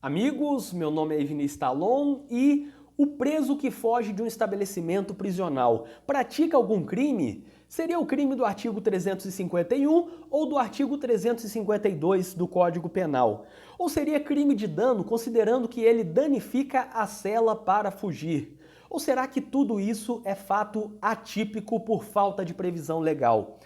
Amigos, meu nome é Ivni Stallon e o preso que foge de um estabelecimento prisional pratica algum crime? Seria o crime do artigo 351 ou do artigo 352 do Código Penal? Ou seria crime de dano considerando que ele danifica a cela para fugir? Ou será que tudo isso é fato atípico por falta de previsão legal?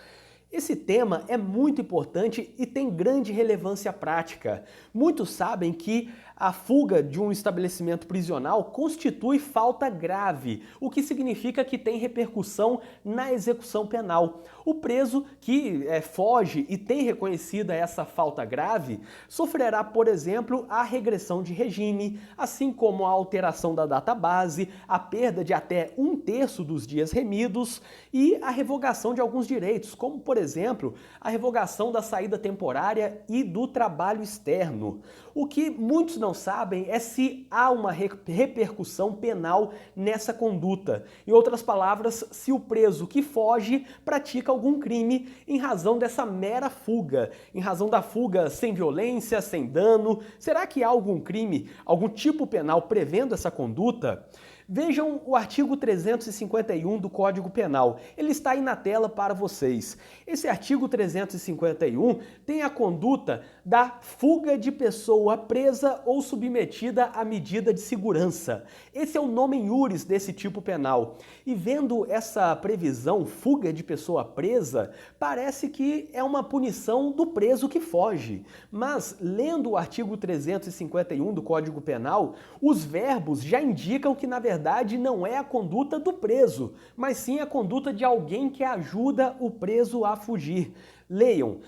Esse tema é muito importante e tem grande relevância prática. Muitos sabem que a fuga de um estabelecimento prisional constitui falta grave, o que significa que tem repercussão na execução penal. O preso que foge e tem reconhecida essa falta grave sofrerá, por exemplo, a regressão de regime, assim como a alteração da database, a perda de até 1/3 dos dias remidos e a revogação de alguns direitos, como, por exemplo, a revogação da saída temporária e do trabalho externo. O que muitos não sabem é se há uma repercussão penal nessa conduta. Em outras palavras, se o preso que foge pratica algum crime em razão dessa mera fuga, em razão da fuga sem violência, sem dano. Será que há algum crime, algum tipo penal prevendo essa conduta? Vejam o artigo 351 do Código Penal. Ele está aí na tela para vocês. Esse artigo 351 tem a conduta da fuga de pessoa presa ou submetida à medida de segurança. Esse é o nomen iuris desse tipo penal. E vendo essa previsão, fuga de pessoa presa, parece que é uma punição do preso que foge. Mas, lendo o artigo 351 do Código Penal, os verbos já indicam que, na verdade, não é a conduta do preso, mas sim a conduta de alguém que ajuda o preso a fugir. Leiam,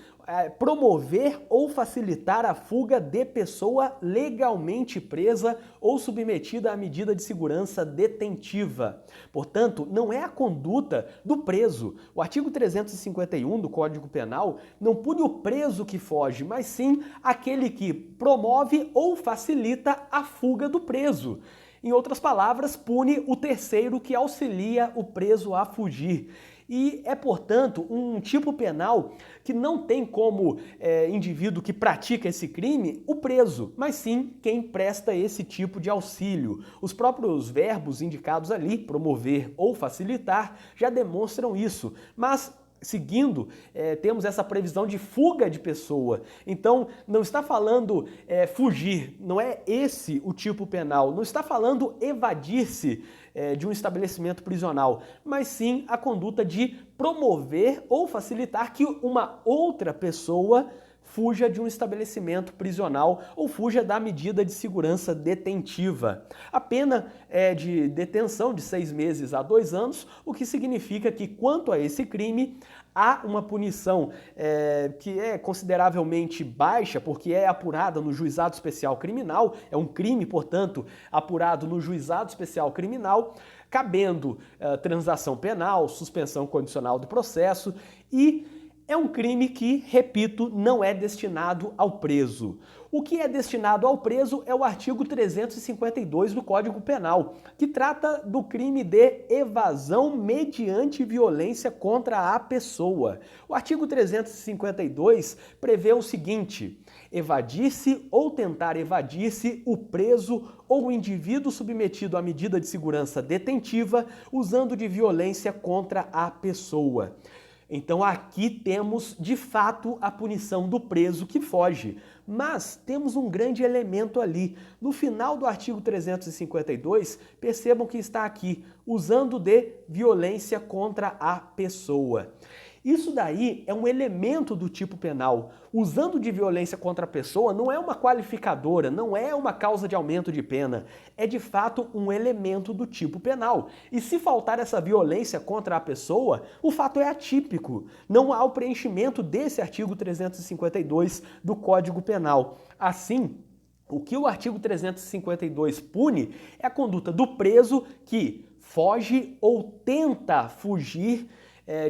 promover ou facilitar a fuga de pessoa legalmente presa ou submetida à medida de segurança detentiva. Portanto, não é a conduta do preso. O artigo 351 do Código Penal não pune o preso que foge, mas sim aquele que promove ou facilita a fuga do preso. Em outras palavras, pune o terceiro que auxilia o preso a fugir. E é, portanto, um tipo penal que não tem como indivíduo que pratica esse crime o preso, mas sim quem presta esse tipo de auxílio. Os próprios verbos indicados ali, promover ou facilitar, já demonstram isso, mas seguindo, temos essa previsão de fuga de pessoa. Então, não está falando fugir, não é esse o tipo penal, não está falando evadir-se de um estabelecimento prisional, mas sim a conduta de promover ou facilitar que uma outra pessoa fuja de um estabelecimento prisional ou fuja da medida de segurança detentiva. A pena é de detenção de 6 meses a 2 anos, o que significa que, quanto a esse crime, há uma punição que é consideravelmente baixa, porque é apurada no Juizado Especial Criminal, é um crime, portanto, apurado no Juizado Especial Criminal, cabendo transação penal, suspensão condicional do processo e é um crime que, repito, não é destinado ao preso. O que é destinado ao preso é o artigo 352 do Código Penal, que trata do crime de evasão mediante violência contra a pessoa. O artigo 352 prevê o seguinte: evadir-se ou tentar evadir-se o preso ou o indivíduo submetido à medida de segurança detentiva usando de violência contra a pessoa. Então aqui temos, de fato, a punição do preso que foge. Mas temos um grande elemento ali. No final do artigo 352, percebam que está aqui, usando de violência contra a pessoa. Isso daí é um elemento do tipo penal. Usando de violência contra a pessoa não é uma qualificadora, não é uma causa de aumento de pena. É de fato um elemento do tipo penal. E se faltar essa violência contra a pessoa, o fato é atípico. Não há o preenchimento desse artigo 352 do Código Penal. Assim, o que o artigo 352 pune é a conduta do preso que foge ou tenta fugir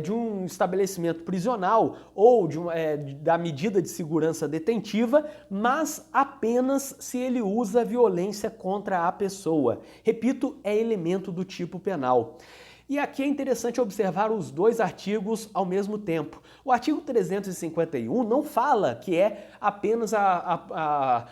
de um estabelecimento prisional ou da medida de segurança detentiva, mas apenas se ele usa violência contra a pessoa. Repito, é elemento do tipo penal. E aqui é interessante observar os dois artigos ao mesmo tempo. O artigo 351 não fala que é apenas a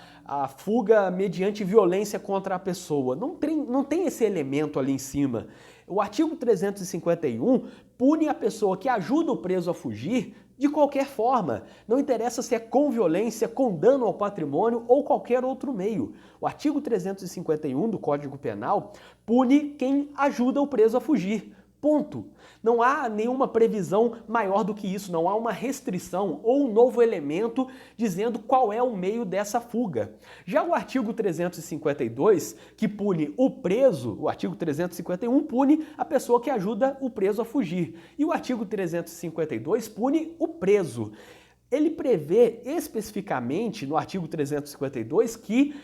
fuga mediante violência contra a pessoa. Não tem esse elemento ali em cima. O artigo 351 pune a pessoa que ajuda o preso a fugir de qualquer forma. Não interessa se é com violência, com dano ao patrimônio ou qualquer outro meio. O artigo 351 do Código Penal pune quem ajuda o preso a fugir. Ponto. Não há nenhuma previsão maior do que isso, não há uma restrição ou um novo elemento dizendo qual é o meio dessa fuga. Já o artigo 352, que pune o preso, o artigo 351 pune a pessoa que ajuda o preso a fugir. E o artigo 352 pune o preso. Ele prevê especificamente no artigo 352 que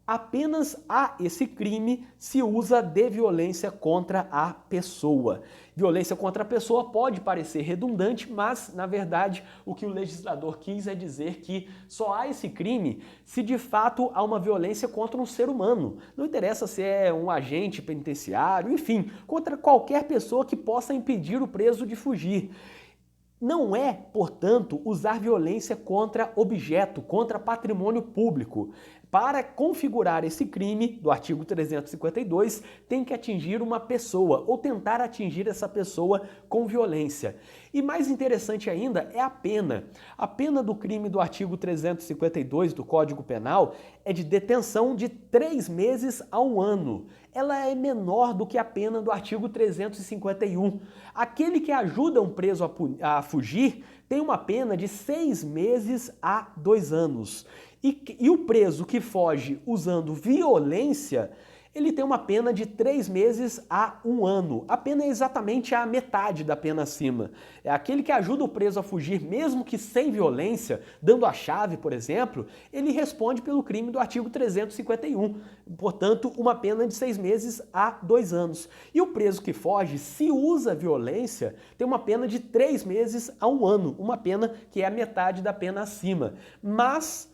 apenas a esse crime se usa de violência contra a pessoa. Violência contra a pessoa pode parecer redundante, mas, na verdade, o que o legislador quis é dizer que só há esse crime se de fato há uma violência contra um ser humano. Não interessa se é um agente penitenciário, enfim, contra qualquer pessoa que possa impedir o preso de fugir. Não é, portanto, usar violência contra objeto, contra patrimônio público. Para configurar esse crime do artigo 352, tem que atingir uma pessoa ou tentar atingir essa pessoa com violência. E mais interessante ainda é a pena. A pena do crime do artigo 352 do Código Penal é de detenção de 3 meses a 1 ano. Ela é menor do que a pena do artigo 351. Aquele que ajuda um preso a fugir tem uma pena de 6 meses a 2 anos. E o preso que foge usando violência, ele tem uma pena de 3 meses a 1 ano. A pena é exatamente a metade da pena acima. É aquele que ajuda o preso a fugir, mesmo que sem violência, dando a chave, por exemplo, ele responde pelo crime do artigo 351. Portanto, uma pena de 6 meses a 2 anos. E o preso que foge, se usa violência, tem uma pena de 3 meses a 1 ano. Uma pena que é a metade da pena acima. Mas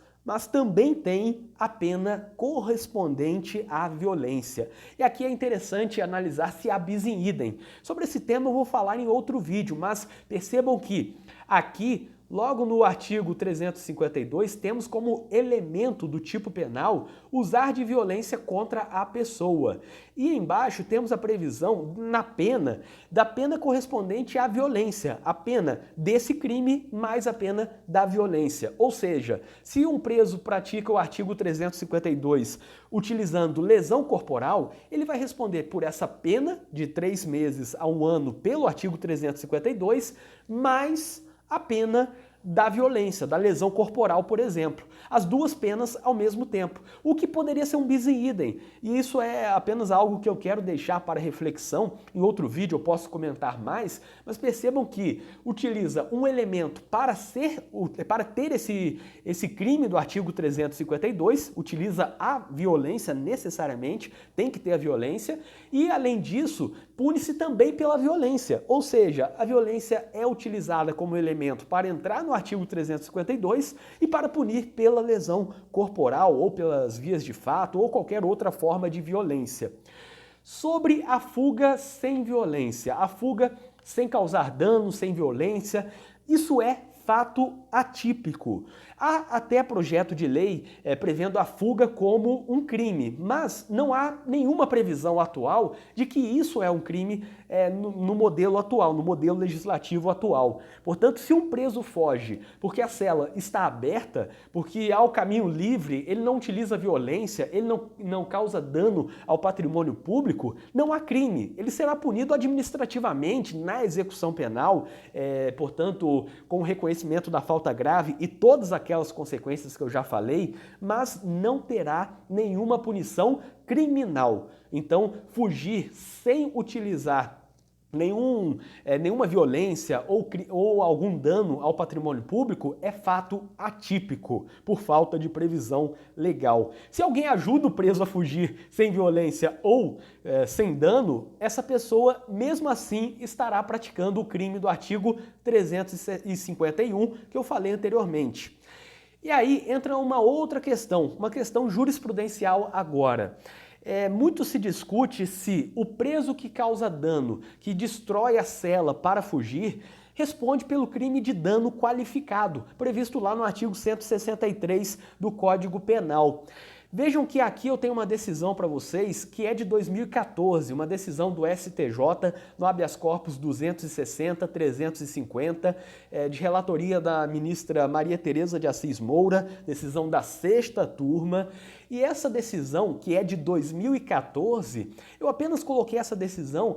também tem a pena correspondente à violência. E aqui é interessante analisar se há bis in idem. Sobre esse tema eu vou falar em outro vídeo, mas percebam que aqui, logo no artigo 352, temos como elemento do tipo penal usar de violência contra a pessoa. E embaixo temos a previsão na pena, da pena correspondente à violência, a pena desse crime mais a pena da violência. Ou seja, se um preso pratica o artigo 352 utilizando lesão corporal, ele vai responder por essa pena de 3 meses a 1 ano pelo artigo 352, mais a pena da violência, da lesão corporal, por exemplo. As duas penas ao mesmo tempo, o que poderia ser um bis in idem. E isso é apenas algo que eu quero deixar para reflexão. Em outro vídeo eu posso comentar mais, mas percebam que utiliza um elemento para ter esse crime do artigo 352, utiliza a violência necessariamente, tem que ter a violência, e além disso, pune-se também pela violência. Ou seja, a violência é utilizada como elemento para entrar no artigo 352 e para punir pela lesão corporal ou pelas vias de fato ou qualquer outra forma de violência. Sobre a fuga sem violência, a fuga sem causar dano, sem violência, isso é fato atípico. Há até projeto de lei prevendo a fuga como um crime, mas não há nenhuma previsão atual de que isso é um crime no modelo atual, no modelo legislativo atual. Portanto, se um preso foge porque a cela está aberta, porque há o caminho livre, ele não utiliza violência, ele não causa dano ao patrimônio público, não há crime. Ele será punido administrativamente na execução penal, portanto, com o reconhecimento da falta grave e todas aquelas consequências que eu já falei, mas não terá nenhuma punição criminal. Então, fugir sem utilizar nenhuma violência ou algum dano ao patrimônio público é fato atípico, por falta de previsão legal. Se alguém ajuda o preso a fugir sem violência ou sem dano, essa pessoa, mesmo assim, estará praticando o crime do artigo 351, que eu falei anteriormente. E aí entra uma outra questão, uma questão jurisprudencial agora. Muito se discute se o preso que causa dano, que destrói a cela para fugir, responde pelo crime de dano qualificado, previsto lá no artigo 163 do Código Penal. Vejam que aqui eu tenho uma decisão para vocês que é de 2014, uma decisão do STJ no habeas corpus 260-350, de relatoria da ministra Maria Tereza de Assis Moura, decisão da 6ª turma. E essa decisão, que é de 2014, eu apenas coloquei essa decisão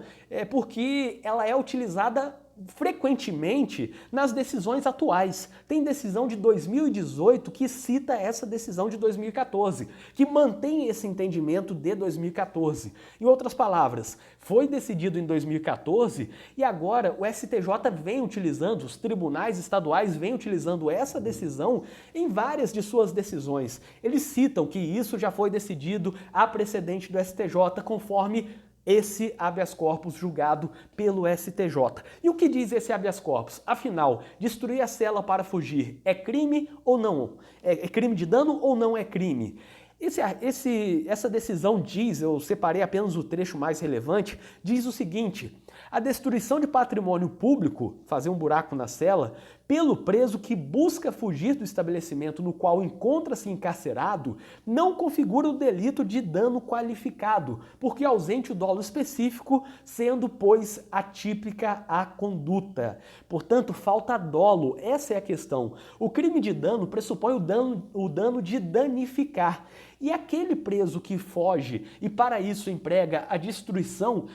porque ela é utilizada frequentemente nas decisões atuais. Tem decisão de 2018 que cita essa decisão de 2014, que mantém esse entendimento de 2014. Em outras palavras, foi decidido em 2014 e agora o STJ vem utilizando, os tribunais estaduais vêm utilizando essa decisão em várias de suas decisões. Eles citam que isso já foi decidido a precedente do STJ conforme esse habeas corpus julgado pelo STJ. E o que diz esse habeas corpus? Afinal, destruir a cela para fugir é crime ou não? É crime de dano ou não é crime? Essa decisão diz, eu separei apenas o trecho mais relevante, diz o seguinte: a destruição de patrimônio público, fazer um buraco na cela, pelo preso que busca fugir do estabelecimento no qual encontra-se encarcerado, não configura o delito de dano qualificado, porque ausente o dolo específico, sendo, pois, atípica a conduta. Portanto, falta dolo, essa é a questão. O crime de dano pressupõe o dano de danificar. E aquele preso que foge e para isso emprega a destruição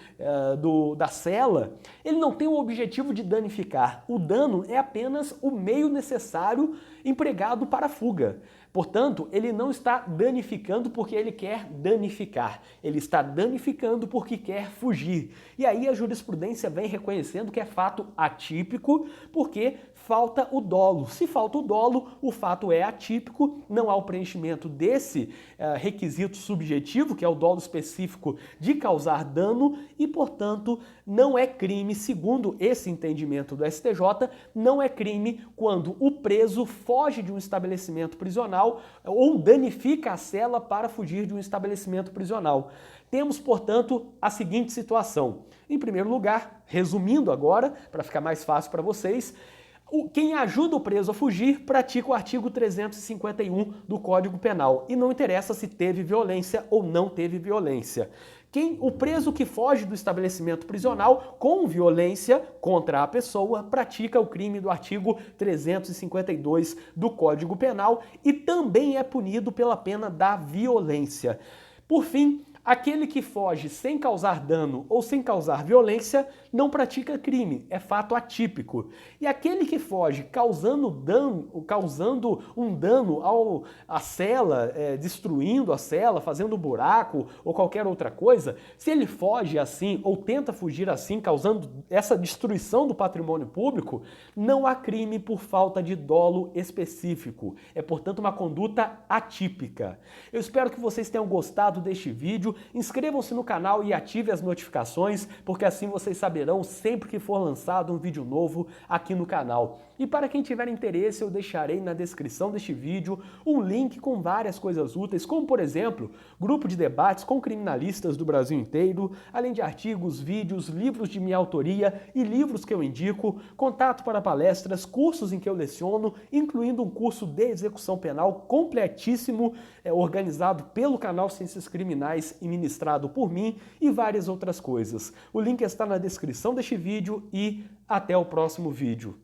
da cela, ele não tem o objetivo de danificar. O dano é apenas o meio necessário empregado para a fuga. Portanto, ele não está danificando porque ele quer danificar. Ele está danificando porque quer fugir. E aí a jurisprudência vem reconhecendo que é fato atípico porque falta o dolo. Se falta o dolo, o fato é atípico, não há o preenchimento desse requisito subjetivo, que é o dolo específico de causar dano, e, portanto, não é crime, segundo esse entendimento do STJ, não é crime quando o preso foge de um estabelecimento prisional ou danifica a cela para fugir de um estabelecimento prisional. Temos, portanto, a seguinte situação. Em primeiro lugar, resumindo agora, para ficar mais fácil para vocês, quem ajuda o preso a fugir pratica o artigo 351 do Código Penal e não interessa se teve violência ou não teve violência. O preso que foge do estabelecimento prisional com violência contra a pessoa pratica o crime do artigo 352 do Código Penal e também é punido pela pena da violência. Por fim, aquele que foge sem causar dano ou sem causar violência não pratica crime, é fato atípico. E aquele que foge causando um dano à cela, destruindo a cela, fazendo buraco ou qualquer outra coisa, se ele foge assim ou tenta fugir assim, causando essa destruição do patrimônio público, não há crime por falta de dolo específico. É, portanto, uma conduta atípica. Eu espero que vocês tenham gostado deste vídeo. Inscrevam-se no canal e ativem as notificações, porque assim vocês saberão sempre que for lançado um vídeo novo aqui no canal. E para quem tiver interesse, eu deixarei na descrição deste vídeo um link com várias coisas úteis, como por exemplo, grupo de debates com criminalistas do Brasil inteiro, além de artigos, vídeos, livros de minha autoria e livros que eu indico, contato para palestras, cursos em que eu leciono, incluindo um curso de execução penal completíssimo, organizado pelo canal Ciências Criminais e ministrado por mim, e várias outras coisas. O link está na descrição deste vídeo e até o próximo vídeo.